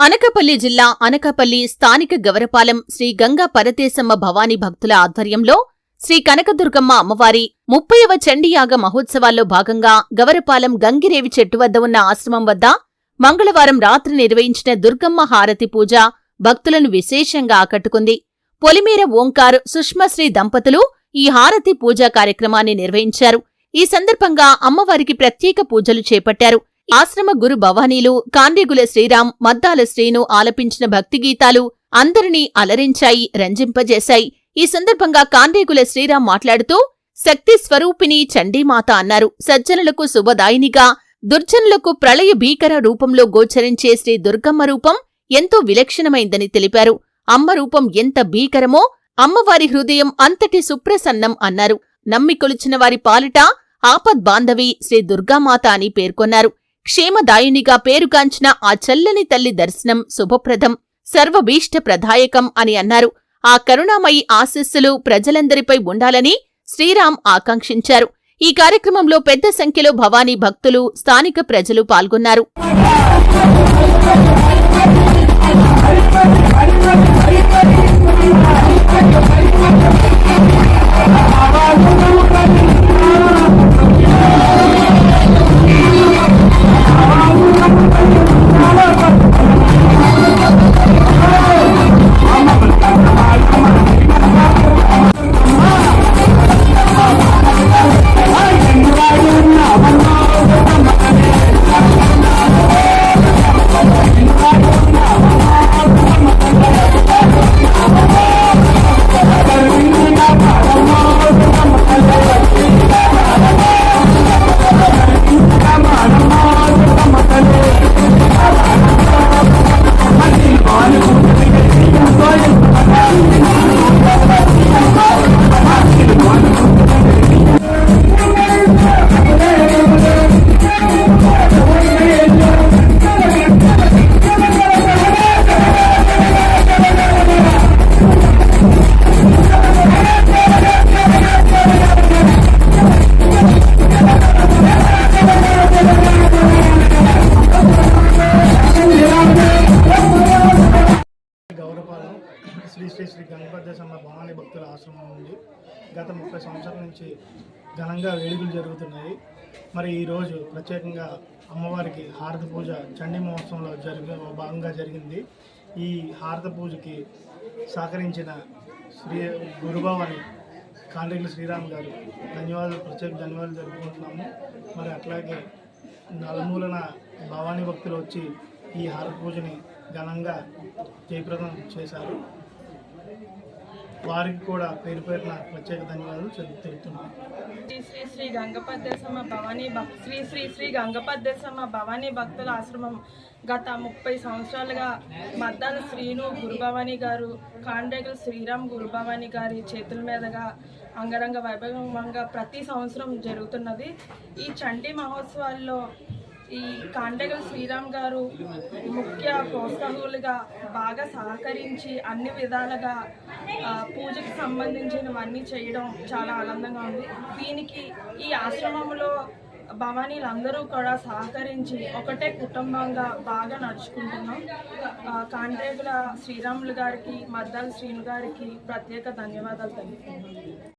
అనకాపల్లి జిల్లా అనకాపల్లి స్థానిక గవరపాలెం శ్రీ గంగా పరదేశమ్మ భవానీ భక్తుల ఆధ్వర్యంలో శ్రీ కనకదుర్గమ్మ అమ్మవారి 30వ చండీయాగ మహోత్సవాల్లో భాగంగా గవరపాలెం గంగిరేవి చెట్టు వద్ద ఉన్న ఆశ్రమం వద్ద మంగళవారం రాత్రి నిర్వహించిన దుర్గమ్మ హారతి పూజ భక్తులను విశేషంగా ఆకట్టుకుంది. పొలిమేర ఓంకార్, సుష్మశ్రీ దంపతులు ఈ హారతి పూజా కార్యక్రమాన్ని నిర్వహించారు. ఈ సందర్భంగా అమ్మవారికి ప్రత్యేక పూజలు చేపట్టారు. ఆశ్రమ గురు భవానీలు కాండ్రిగుల శ్రీరామ్, మద్దాల శ్రీను ఆలపించిన భక్తి గీతాలు అందరినీ అలరించాయి, రంజింపజేశాయి. ఈ సందర్భంగా కాండ్రిగుల శ్రీరామ్ మాట్లాడుతూ శక్తి స్వరూపిణి చండీమాత అన్నారు. సజ్జనులకు శుభదాయినిగా, దుర్జనులకు ప్రళయ భీకర రూపంలో గోచరించే శ్రీ దుర్గమ్మ రూపం ఎంతో విలక్షణమైందని తెలిపారు. అమ్మ రూపం ఎంత భీకరమో అమ్మవారి హృదయం అంతటి సుప్రసన్నం అన్నారు. నమ్మి కొలిచిన వారి పాలిట ఆపద్బాంధవి శ్రీ దుర్గామాత అని పేర్కొన్నారు. క్షేమదాయునిగా పేరుగాంచిన ఆ చల్లని తల్లి దర్శనం శుభప్రదం, సర్వభీష్ట ప్రదాయకం అని అన్నారు. ఆ కరుణామయి ఆశీస్సులు ప్రజలందరిపై ఉండాలని శ్రీరామ్ ఆకాంక్షించారు. ఈ కార్యక్రమంలో పెద్ద సంఖ్యలో భవానీ భక్తులు, స్థానిక ప్రజలు పాల్గొన్నారు. శ్రీ గంగపరదేశమ్మ భవానీ భక్తుల ఆశ్రమం నుండి గత 30 సంవత్సరాల నుంచి ఘనంగా వేడుకలు జరుగుతున్నాయి. మరి ఈరోజు ప్రత్యేకంగా అమ్మవారికి హారతి పూజ చండీ మహోత్సవంలో భాగంగా జరిగింది. ఈ హారతి పూజకి సహకరించిన శ్రీ గురుభవాని కాండ్రిగుల శ్రీరామ్ గారు ప్రత్యేక ధన్యవాదాలు జరుపుకుంటున్నాము. మరి అట్లాగే నలుమూలన భవానీ భక్తులు వచ్చి ఈ హారతి పూజని ఘనంగా జయప్రదం చేశారు. వారికి కూడా పేరు పేరున ప్రత్యేక ధన్యవాదాలు తెలుపుతున్నాను. శ్రీ గంగపరదేశమ్మ భవానీ భక్తుల ఆశ్రమం గత 30 సంవత్సరాలుగా మద్దాల శ్రీను గురుభవాని గారు, కాండ్రిగుల శ్రీరామ్ గురుభవాని గారి చేతుల మీదుగా అంగరంగ వైభవంగా ప్రతి సంవత్సరం జరుగుతున్నది. ఈ చండీ మహోత్సవాల్లో ఈ కాండ్రిగుల శ్రీరామ్ గారు ముఖ్య ప్రోత్సాహకులుగా బాగా సహకరించి అన్ని విధాలుగా పూజకి సంబంధించినవన్నీ చేయడం చాలా ఆనందంగా ఉంది. దీనికి ఈ ఆశ్రమంలో భవానీలందరూ కూడా సహకరించి ఒకటే కుటుంబంగా బాగా నడుచుకుంటున్నాం. కాండ్రిగుల శ్రీరాములు గారికి, మద్దాల శ్రీను గారికి ప్రత్యేక ధన్యవాదాలు తెలుపుతున్నాం.